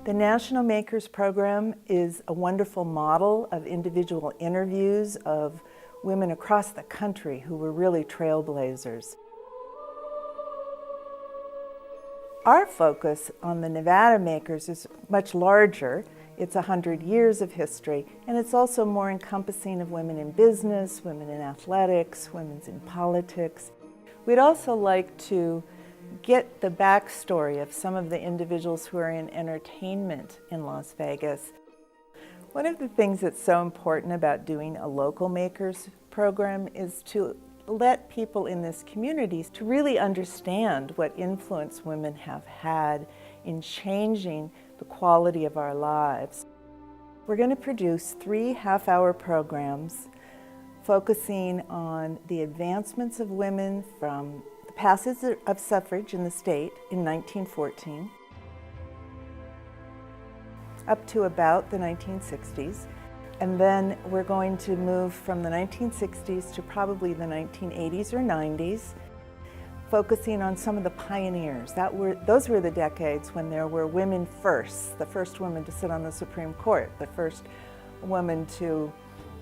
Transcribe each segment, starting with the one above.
The National Makers Program is a wonderful model of individual interviews of women across the country who were really trailblazers. Our focus on the Nevada Makers is much larger. It's 100 years of history, and it's also more encompassing of women in business, women in athletics, women in politics. We'd also like to get the backstory of some of the individuals who are in entertainment in Las Vegas. One of the things that's so important about doing a local makers program is to let people in this community to really understand what influence women have had in changing the quality of our lives. We're going to produce 3 half-hour programs focusing on the advancements of women from passage of suffrage in the state in 1914 up to about the 1960s. And then we're going to move from the 1960s to probably the 1980s or 90s, focusing on some of the pioneers. Those were the decades when there were women first, the first woman to sit on the Supreme Court, the first woman to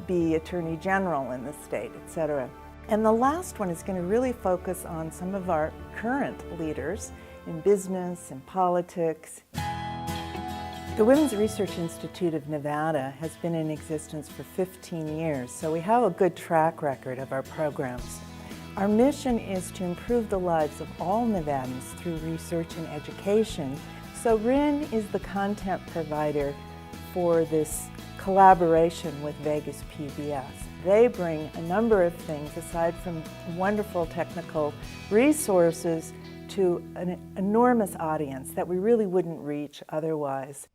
be Attorney General in the state, etc. And the last one is going to really focus on some of our current leaders in business and politics. The Women's Research Institute of Nevada has been in existence for 15 years, so we have a good track record of our programs. Our mission is to improve the lives of all Nevadans through research and education. So RIN is the content provider for this collaboration with Vegas PBS. They bring a number of things, aside from wonderful technical resources, to an enormous audience that we really wouldn't reach otherwise.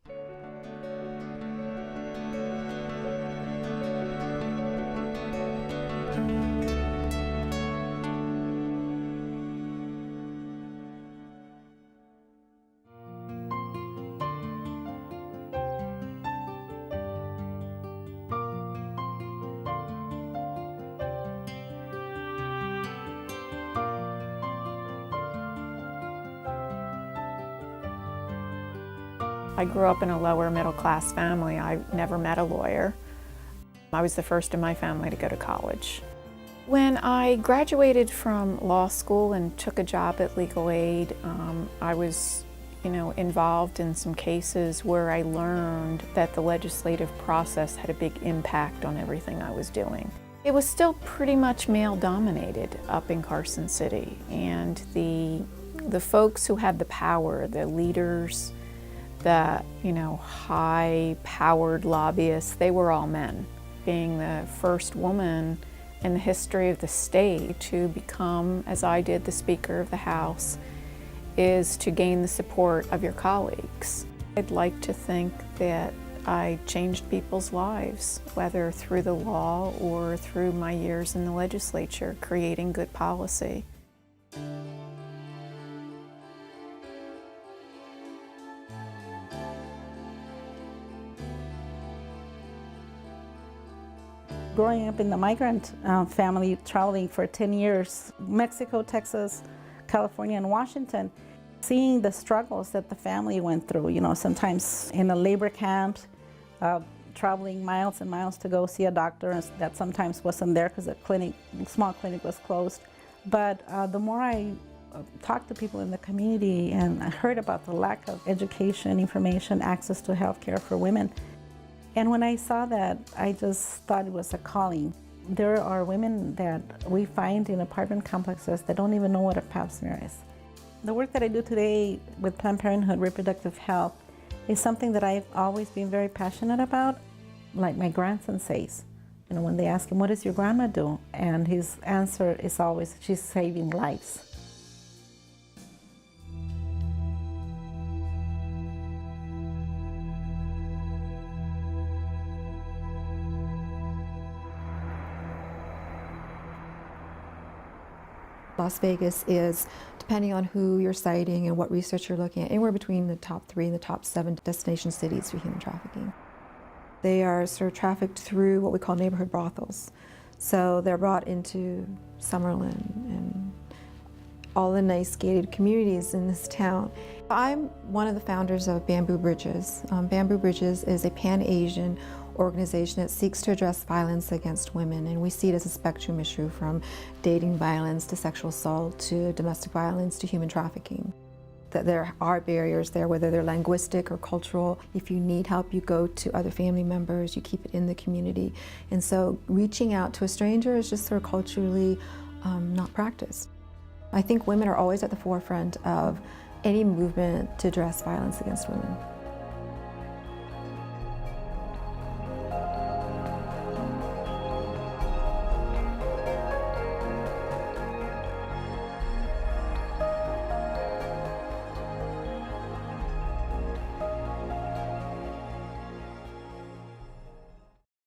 I grew up in a lower middle class family. I never met a lawyer. I was the first in my family to go to college. When I graduated from law school and took a job at Legal Aid, I was involved in some cases where I learned that the legislative process had a big impact on everything I was doing. It was still pretty much male-dominated up in Carson City, and the folks who had the power, the leaders, the high-powered lobbyists, they were all men. Being the first woman in the history of the state to become, as I did, the Speaker of the House, is to gain the support of your colleagues. I'd like to think that I changed people's lives, whether through the law or through my years in the legislature, creating good policy. Growing up in the migrant family, traveling for 10 years, Mexico, Texas, California, and Washington, seeing the struggles that the family went through, sometimes in a labor camp, traveling miles and miles to go see a doctor that sometimes wasn't there because the small clinic was closed. But the more I talked to people in the community and I heard about the lack of education, information, access to health care for women, and when I saw that, I just thought it was a calling. There are women that we find in apartment complexes that don't even know what a pap smear is. The work that I do today with Planned Parenthood reproductive health is something that I've always been very passionate about. Like my grandson says, when they ask him, what does your grandma do? And his answer is always, she's saving lives. Las Vegas is, depending on who you're citing and what research you're looking at, anywhere between the top 3 and the top 7 destination cities for human trafficking. They are sort of trafficked through what we call neighborhood brothels. So they're brought into Summerlin and all the nice gated communities in this town. I'm one of the founders of Bamboo Bridges. Bamboo Bridges is a Pan-Asian organization that seeks to address violence against women, and we see it as a spectrum issue from dating violence to sexual assault to domestic violence to human trafficking. That there are barriers there, whether they're linguistic or cultural. If you need help, you go to other family members, you keep it in the community. And so reaching out to a stranger is just sort of culturally not practiced. I think women are always at the forefront of any movement to address violence against women.